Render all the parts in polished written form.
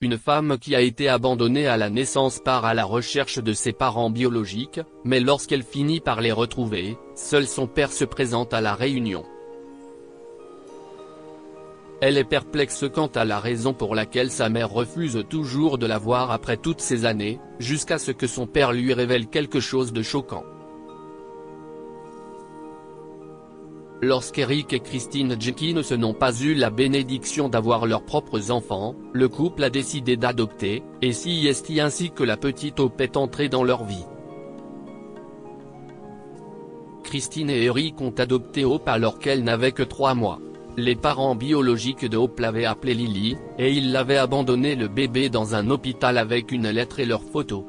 une femme qui a été abandonnée à la naissance part à la recherche de ses parents biologiques, mais lorsqu'elle finit par les retrouver, seul son père se présente à la réunion. Elle est perplexe quant à la raison pour laquelle sa mère refuse toujours de la voir après toutes ces années, jusqu'à ce que son père lui révèle quelque chose de choquant. Lorsqu'Eric et Christine Jenkins n'ont pas eu la bénédiction d'avoir leurs propres enfants, le couple a décidé d'adopter, et CIST ainsi que la petite Hope est entrée dans leur vie. Christine et Eric ont adopté Hope alors qu'elle n'avait que 3 mois. Les parents biologiques de Hope l'avaient appelée Lily, et ils l'avaient abandonné le bébé dans un hôpital avec une lettre et leurs photos.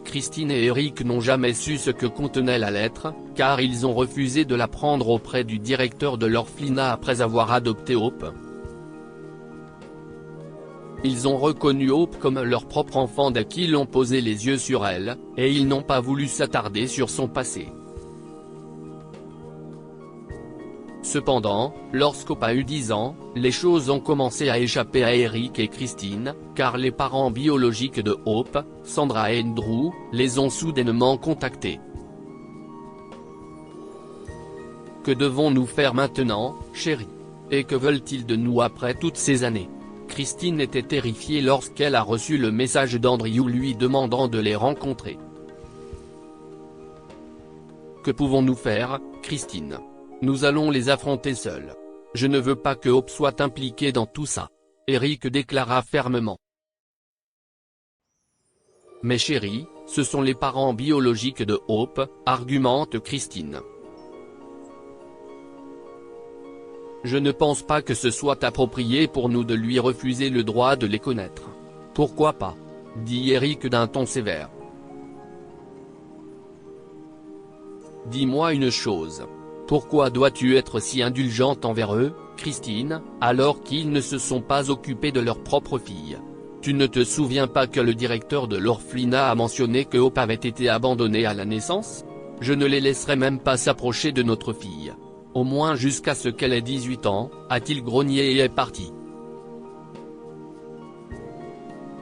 Christine et Eric n'ont jamais su ce que contenait la lettre, car ils ont refusé de la prendre auprès du directeur de l'orphelinat après avoir adopté Hope. Ils ont reconnu Hope comme leur propre enfant dès qu'ils ont posé les yeux sur elle, et ils n'ont pas voulu s'attarder sur son passé. Cependant, lorsqu'Hope a eu 10 ans, les choses ont commencé à échapper à Eric et Christine, car les parents biologiques de Hope, Sandra et Andrew, les ont soudainement contactés. Que devons-nous faire maintenant, chérie? Et que veulent-ils de nous après toutes ces années? Christine était terrifiée lorsqu'elle a reçu le message d'Andrew lui demandant de les rencontrer. Que pouvons-nous faire, Christine? Nous allons les affronter seuls. Je ne veux pas que Hope soit impliquée dans tout ça. Eric déclara fermement. Mais chérie, ce sont les parents biologiques de Hope, argumente Christine. Je ne pense pas que ce soit approprié pour nous de lui refuser le droit de les connaître. Pourquoi pas? Dit Eric d'un ton sévère. Dis-moi une chose. Pourquoi dois-tu être si indulgente envers eux, Christine, alors qu'ils ne se sont pas occupés de leur propre fille? Tu ne te souviens pas que le directeur de l'orphelinat a mentionné que Hope avait été abandonnée à la naissance? Je ne les laisserai même pas s'approcher de notre fille. Au moins jusqu'à ce qu'elle ait 18 ans, a-t-il grogné et est parti.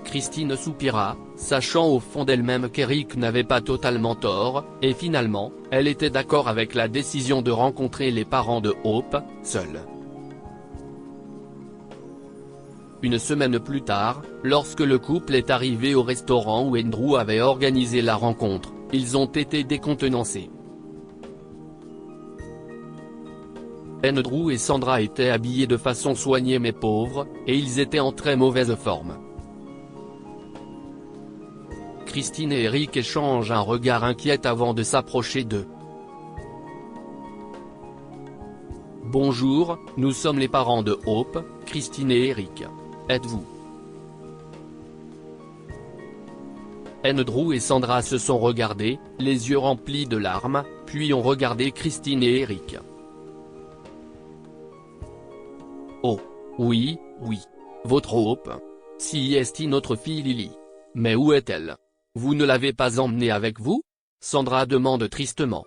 Christine soupira, sachant au fond d'elle-même qu'Eric n'avait pas totalement tort, et finalement, elle était d'accord avec la décision de rencontrer les parents de Hope, seule. Une semaine plus tard, lorsque le couple est arrivé au restaurant où Andrew avait organisé la rencontre, ils ont été décontenancés. Andrew et Sandra étaient habillés de façon soignée mais pauvre, et ils étaient en très mauvaise forme. Christine et Eric échangent un regard inquiet avant de s'approcher d'eux. Bonjour, nous sommes les parents de Hope, Christine et Eric. Êtes-vous? Andrew et Sandra se sont regardés, les yeux remplis de larmes, puis ont regardé Christine et Eric. Oh, oui, votre Hope. Si est notre fille Lily. Mais où est-elle? Vous ne l'avez pas emmenée avec vous? Sandra demande tristement.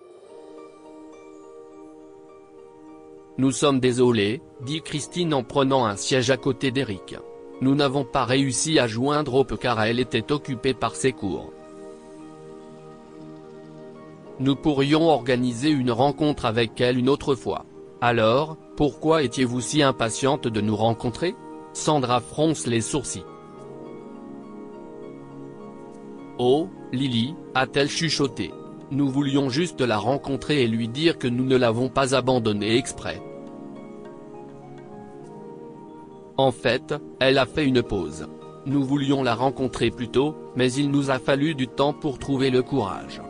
Nous sommes désolés, dit Christine en prenant un siège à côté d'Eric. Nous n'avons pas réussi à joindre Hope car elle était occupée par ses cours. Nous pourrions organiser une rencontre avec elle une autre fois. Alors, pourquoi étiez-vous si impatiente de nous rencontrer? Sandra fronce les sourcils. Oh, Lily, a-t-elle chuchoté. Nous voulions juste la rencontrer et lui dire que nous ne l'avons pas abandonnée exprès. En fait, elle a fait une pause. Nous voulions la rencontrer plus tôt, mais il nous a fallu du temps pour trouver le courage.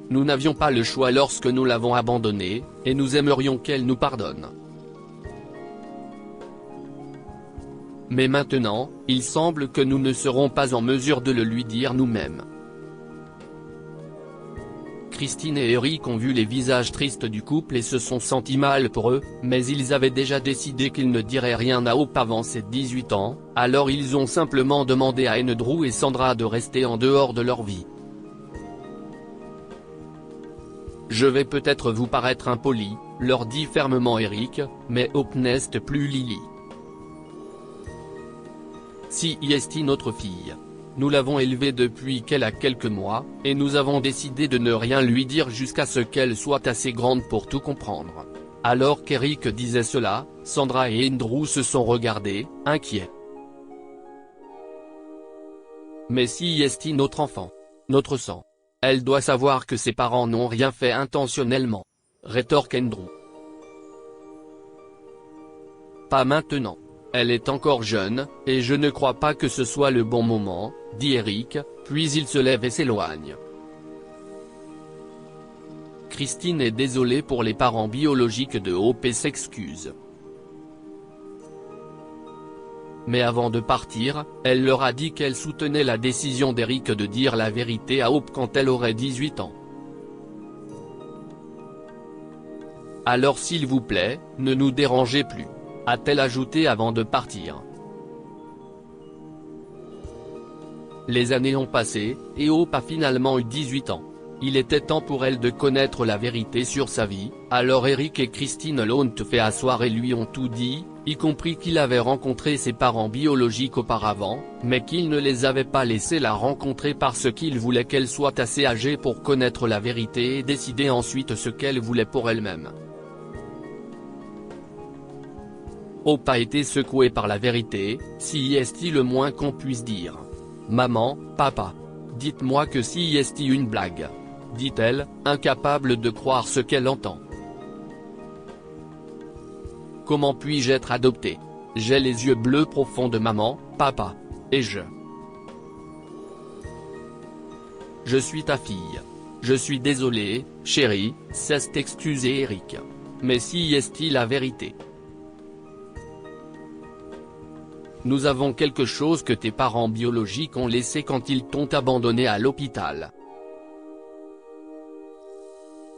Nous n'avions pas le choix lorsque nous l'avons abandonnée, et nous aimerions qu'elle nous pardonne. Mais maintenant, il semble que nous ne serons pas en mesure de le lui dire nous-mêmes. Christine et Eric ont vu les visages tristes du couple et se sont sentis mal pour eux, mais ils avaient déjà décidé qu'ils ne diraient rien à Hope avant ses 18 ans, alors ils ont simplement demandé à Andrew et Sandra de rester en dehors de leur vie. Je vais peut-être vous paraître impoli, leur dit fermement Eric, mais Hope n'est plus Lily. Si est notre fille. Nous l'avons élevée depuis qu'elle a quelques mois, et nous avons décidé de ne rien lui dire jusqu'à ce qu'elle soit assez grande pour tout comprendre. Alors qu'Eric disait cela, Sandra et Andrew se sont regardés, inquiets. Mais si est notre enfant, notre sang. Elle doit savoir que ses parents n'ont rien fait intentionnellement. Rétorque Andrew. Pas maintenant. Elle est encore jeune, et je ne crois pas que ce soit le bon moment, dit Eric, puis il se lève et s'éloigne. Christine est désolée pour les parents biologiques de Hope et s'excuse. Mais avant de partir, elle leur a dit qu'elle soutenait la décision d'Eric de dire la vérité à Hope quand elle aurait 18 ans. Alors s'il vous plaît, ne nous dérangez plus, a-t-elle ajouté avant de partir. Les années ont passé, et Hope a finalement eu 18 ans. Il était temps pour elle de connaître la vérité sur sa vie, alors Eric et Christine l'ont fait asseoir et lui ont tout dit, y compris qu'il avait rencontré ses parents biologiques auparavant, mais qu'il ne les avait pas laissés la rencontrer parce qu'il voulait qu'elle soit assez âgée pour connaître la vérité et décider ensuite ce qu'elle voulait pour elle-même. Hope a été secouée par la vérité, si est-il le moins qu'on puisse dire. Maman, papa. Dites-moi que si est-il une blague. Dit-elle, incapable de croire ce qu'elle entend. Comment puis-je être adoptée? J'ai les yeux bleus profonds de maman, papa. Et je suis ta fille. Je suis désolé, chérie, s'est excusé Eric. Mais si est-il la vérité? Nous avons quelque chose que tes parents biologiques ont laissé quand ils t'ont abandonné à l'hôpital.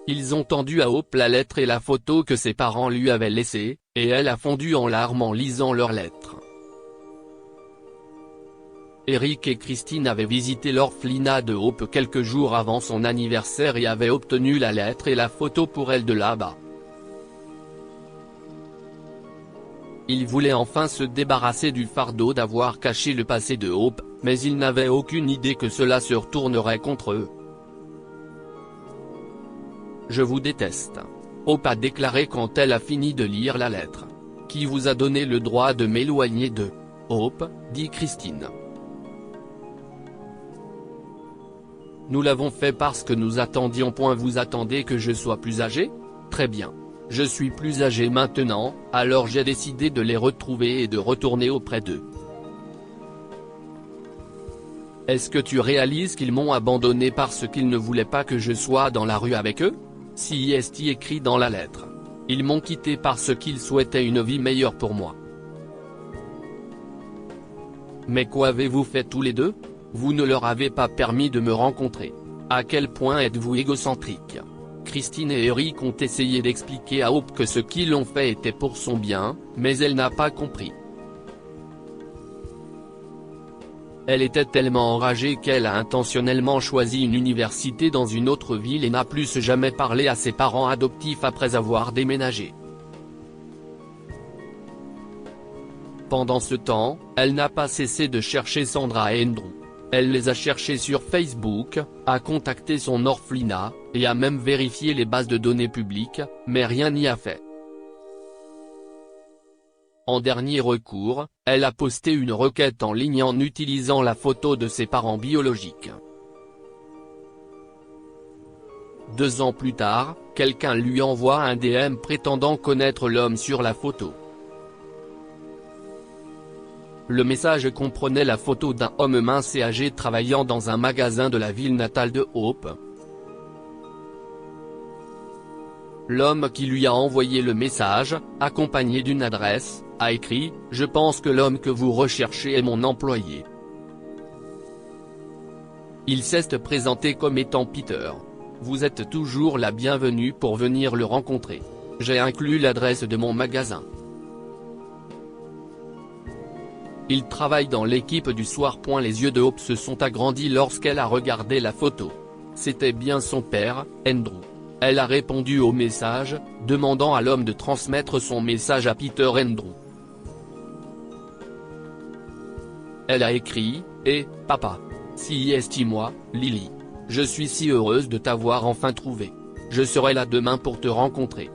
Ils ont tendu à Hope la lettre et la photo que ses parents lui avaient laissée, et elle a fondu en larmes en lisant leurs lettres. Eric et Christine avaient visité l'orphelinat de Hope quelques jours avant son anniversaire et avaient obtenu la lettre et la photo pour elle de là-bas. Ils voulaient enfin se débarrasser du fardeau d'avoir caché le passé de Hope, mais ils n'avaient aucune idée que cela se retournerait contre eux. Je vous déteste. Hope a déclaré quand elle a fini de lire la lettre. Qui vous a donné le droit de m'éloigner de Hope, dit Christine. Nous l'avons fait parce que nous attendions. Vous attendez que je sois plus âgé? Très bien. Je suis plus âgé maintenant, alors j'ai décidé de les retrouver et de retourner auprès d'eux. Est-ce que tu réalises qu'ils m'ont abandonné parce qu'ils ne voulaient pas que je sois dans la rue avec eux? Si est écrit dans la lettre. Ils m'ont quitté parce qu'ils souhaitaient une vie meilleure pour moi. Mais qu'avez-vous fait tous les deux? Vous ne leur avez pas permis de me rencontrer. À quel point êtes-vous égocentrique? Christine et Eric ont essayé d'expliquer à Hope que ce qu'ils ont fait était pour son bien, mais elle n'a pas compris. Elle était tellement enragée qu'elle a intentionnellement choisi une université dans une autre ville et n'a plus jamais parlé à ses parents adoptifs après avoir déménagé. Pendant ce temps, elle n'a pas cessé de chercher Sandra et Andrew. Elle les a cherchés sur Facebook, a contacté son orphelinat, et a même vérifié les bases de données publiques, mais rien n'y a fait. En dernier recours, elle a posté une requête en ligne en utilisant la photo de ses parents biologiques. 2 ans plus tard, quelqu'un lui envoie un DM prétendant connaître l'homme sur la photo. Le message comprenait la photo d'un homme mince et âgé travaillant dans un magasin de la ville natale de Hope. L'homme qui lui a envoyé le message, accompagné d'une adresse, a écrit « Je pense que l'homme que vous recherchez est mon employé. » Il s'est présenté comme étant Peter. Vous êtes toujours la bienvenue pour venir le rencontrer. J'ai inclus l'adresse de mon magasin. Il travaille dans l'équipe du soir. Les yeux de Hope se sont agrandis lorsqu'elle a regardé la photo. C'était bien son père, Andrew. Elle a répondu au message, demandant à l'homme de transmettre son message à Peter Andrew. Elle a écrit « Eh, papa. Si estime-moi, Lily. Je suis si heureuse de t'avoir enfin trouvé. Je serai là demain pour te rencontrer.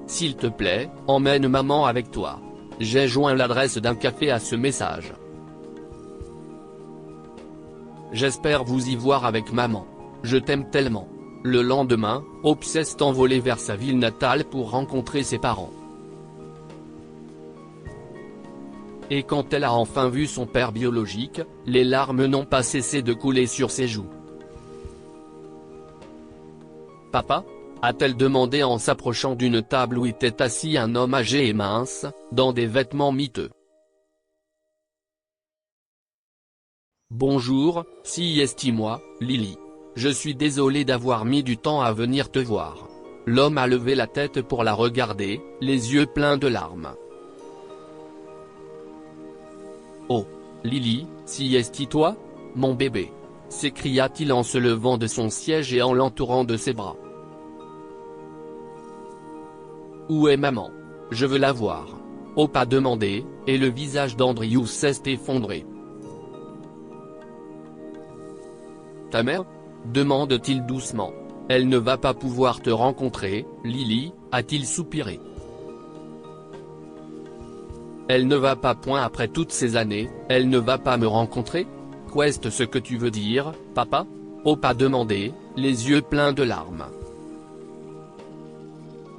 S'il te plaît, emmène maman avec toi. J'ai joint l'adresse d'un café à ce message. J'espère vous y voir avec maman. Je t'aime tellement. » Le lendemain, Hope s'est envolée vers sa ville natale pour rencontrer ses parents. Et quand elle a enfin vu son père biologique, les larmes n'ont pas cessé de couler sur ses joues. « Papa ?» a-t-elle demandé en s'approchant d'une table où était assis un homme âgé et mince, dans des vêtements miteux. « Bonjour, si estime-moi, Lily. Je suis désolé d'avoir mis du temps à venir te voir. » L'homme a levé la tête pour la regarder, les yeux pleins de larmes. « Oh, Lily, si esti-toi, mon bébé ?» s'écria-t-il en se levant de son siège et en l'entourant de ses bras. « Où est maman? Je veux la voir. » Hope a demandé, et le visage d'Andrew s'est effondré. « Ta mère ? » demande-t-il doucement. « Elle ne va pas pouvoir te rencontrer, Lily, » a-t-il soupiré. « Elle ne va pas point après toutes ces années, elle ne va pas me rencontrer ? Qu'est-ce ce que tu veux dire, papa ? » Hope a demandé, les yeux pleins de larmes.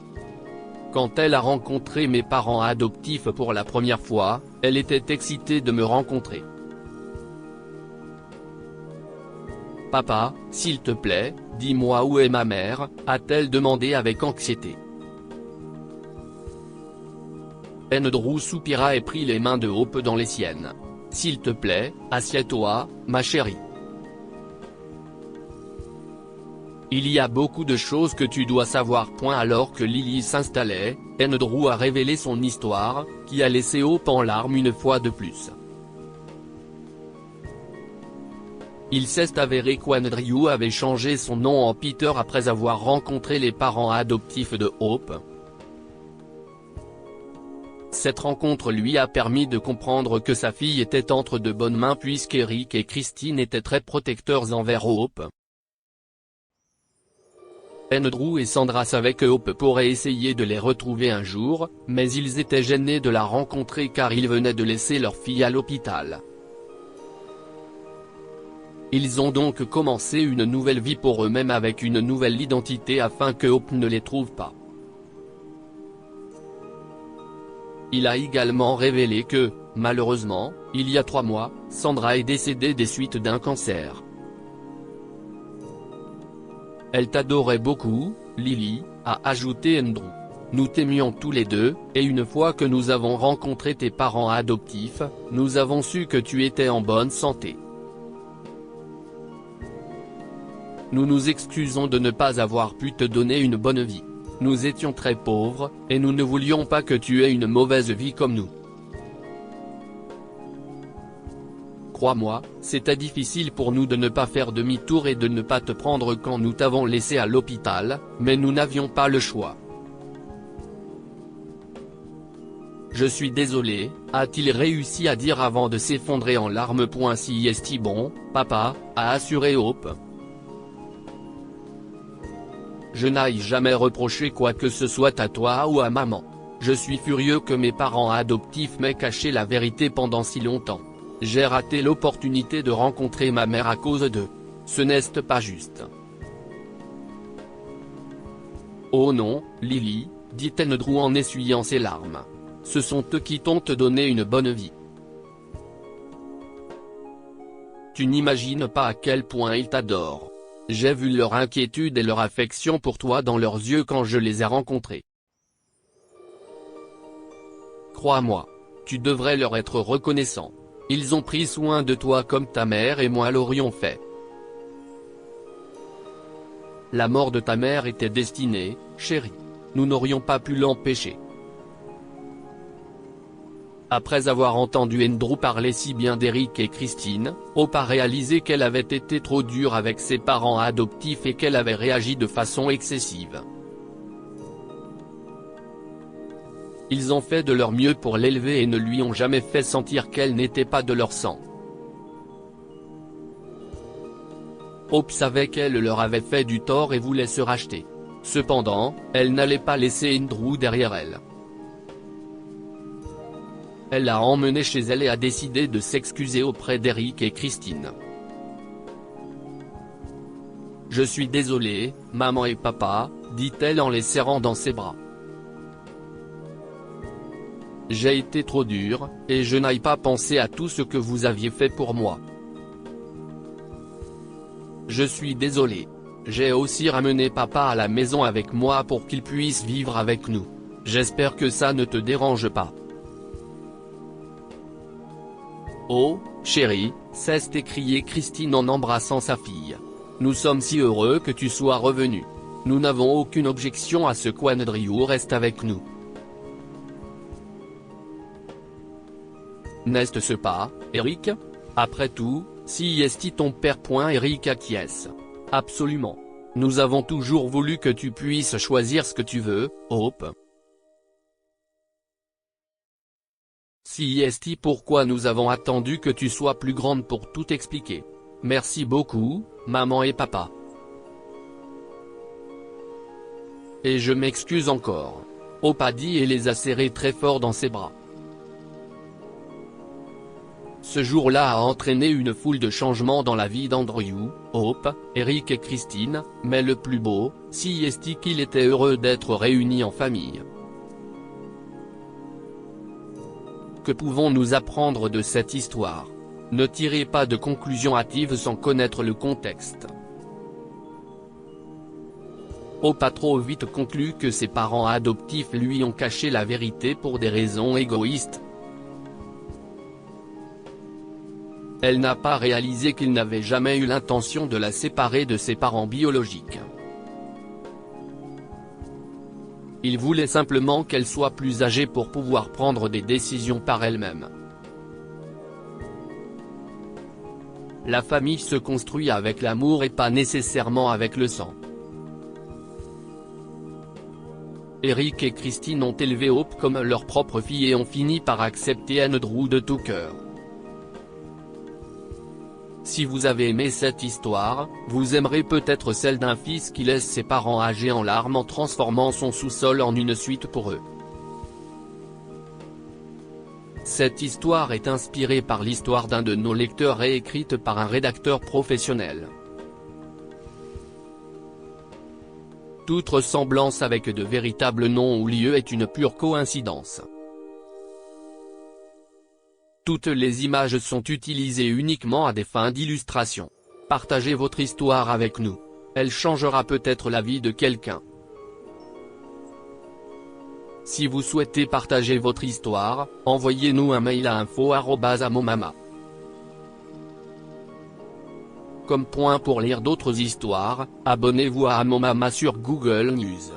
« Quand elle a rencontré mes parents adoptifs pour la première fois, elle était excitée de me rencontrer. » « Papa, s'il te plaît, dis-moi où est ma mère ?» a-t-elle demandé avec anxiété. Andrew soupira et prit les mains de Hope dans les siennes. « S'il te plaît, assieds-toi, ma chérie. Il y a beaucoup de choses que tu dois savoir. » Alors que Lily s'installait, Andrew a révélé son histoire, qui a laissé Hope en larmes une fois de plus. Il s'est avéré qu'Andrew avait changé son nom en Peter après avoir rencontré les parents adoptifs de Hope. Cette rencontre lui a permis de comprendre que sa fille était entre de bonnes mains puisqu'Eric et Christine étaient très protecteurs envers Hope. Andrew et Sandra savaient que Hope pourrait essayer de les retrouver un jour, mais ils étaient gênés de la rencontrer car ils venaient de laisser leur fille à l'hôpital. Ils ont donc commencé une nouvelle vie pour eux-mêmes avec une nouvelle identité afin que Hope ne les trouve pas. Il a également révélé que, malheureusement, il y a 3 mois, Sandra est décédée des suites d'un cancer. « Elle t'adorait beaucoup, Lily », a ajouté Andrew. « Nous t'aimions tous les deux, et une fois que nous avons rencontré tes parents adoptifs, nous avons su que tu étais en bonne santé. Nous nous excusons de ne pas avoir pu te donner une bonne vie. Nous étions très pauvres, et nous ne voulions pas que tu aies une mauvaise vie comme nous. Crois-moi, c'était difficile pour nous de ne pas faire demi-tour et de ne pas te prendre quand nous t'avons laissé à l'hôpital, mais nous n'avions pas le choix. Je suis désolé, a-t-il réussi à dire avant de s'effondrer en larmes. Si est bon, papa, a assuré Hope. Je n'aille jamais reprocher quoi que ce soit à toi ou à maman. Je suis furieux que mes parents adoptifs m'aient caché la vérité pendant si longtemps. J'ai raté l'opportunité de rencontrer ma mère à cause d'eux. Ce n'est pas juste. Oh non, Lily, dit Andrew en essuyant ses larmes. Ce sont eux qui t'ont donné une bonne vie. Tu n'imagines pas à quel point ils t'adorent. J'ai vu leur inquiétude et leur affection pour toi dans leurs yeux quand je les ai rencontrés. Crois-moi, tu devrais leur être reconnaissant. Ils ont pris soin de toi comme ta mère et moi l'aurions fait. La mort de ta mère était destinée, chérie. Nous n'aurions pas pu l'empêcher. Après avoir entendu Andrew parler si bien d'Eric et Christine, Hope a réalisé qu'elle avait été trop dure avec ses parents adoptifs et qu'elle avait réagi de façon excessive. Ils ont fait de leur mieux pour l'élever et ne lui ont jamais fait sentir qu'elle n'était pas de leur sang. Hope savait qu'elle leur avait fait du tort et voulait se racheter. Cependant, elle n'allait pas laisser Andrew derrière elle. Elle l'a emmené chez elle et a décidé de s'excuser auprès d'Eric et Christine. « Je suis désolée, maman et papa », dit-elle en les serrant dans ses bras. « J'ai été trop dure, et je n'ai pas pensé à tout ce que vous aviez fait pour moi. Je suis désolée. J'ai aussi ramené papa à la maison avec moi pour qu'il puisse vivre avec nous. J'espère que ça ne te dérange pas. » Oh, chérie, cesse d'écrier Christine en embrassant sa fille. Nous sommes si heureux que tu sois revenu. Nous n'avons aucune objection à ce qu'Andrew reste avec nous. N'est-ce pas, Eric? Après tout, si est ton père. Eric acquiesce. Absolument. Nous avons toujours voulu que tu puisses choisir ce que tu veux, Hope. Si est pourquoi nous avons attendu que tu sois plus grande pour tout expliquer. Merci beaucoup, maman et papa. Et je m'excuse encore. Hope a dit et les a serrés très fort dans ses bras. Ce jour-là a entraîné une foule de changements dans la vie d'Andrew, Hope, Eric et Christine, mais le plus beau, si est qu'il était heureux d'être réunis en famille. Que pouvons-nous apprendre de cette histoire? Ne tirez pas de conclusions hâtives sans connaître le contexte. Hope a trop vite conclu que ses parents adoptifs lui ont caché la vérité pour des raisons égoïstes. Elle n'a pas réalisé qu'il n'avait jamais eu l'intention de la séparer de ses parents biologiques. Il voulait simplement qu'elle soit plus âgée pour pouvoir prendre des décisions par elle-même. La famille se construit avec l'amour et pas nécessairement avec le sang. Eric et Christine ont élevé Hope comme leur propre fille et ont fini par accepter Andrew de tout cœur. Si vous avez aimé cette histoire, vous aimerez peut-être celle d'un fils qui laisse ses parents âgés en larmes en transformant son sous-sol en une suite pour eux. Cette histoire est inspirée par l'histoire d'un de nos lecteurs et écrite par un rédacteur professionnel. Toute ressemblance avec de véritables noms ou lieux est une pure coïncidence. Toutes les images sont utilisées uniquement à des fins d'illustration. Partagez votre histoire avec nous. Elle changera peut-être la vie de quelqu'un. Si vous souhaitez partager votre histoire, envoyez-nous un mail à info@amomama. Pour lire d'autres histoires, abonnez-vous à Amomama sur Google News.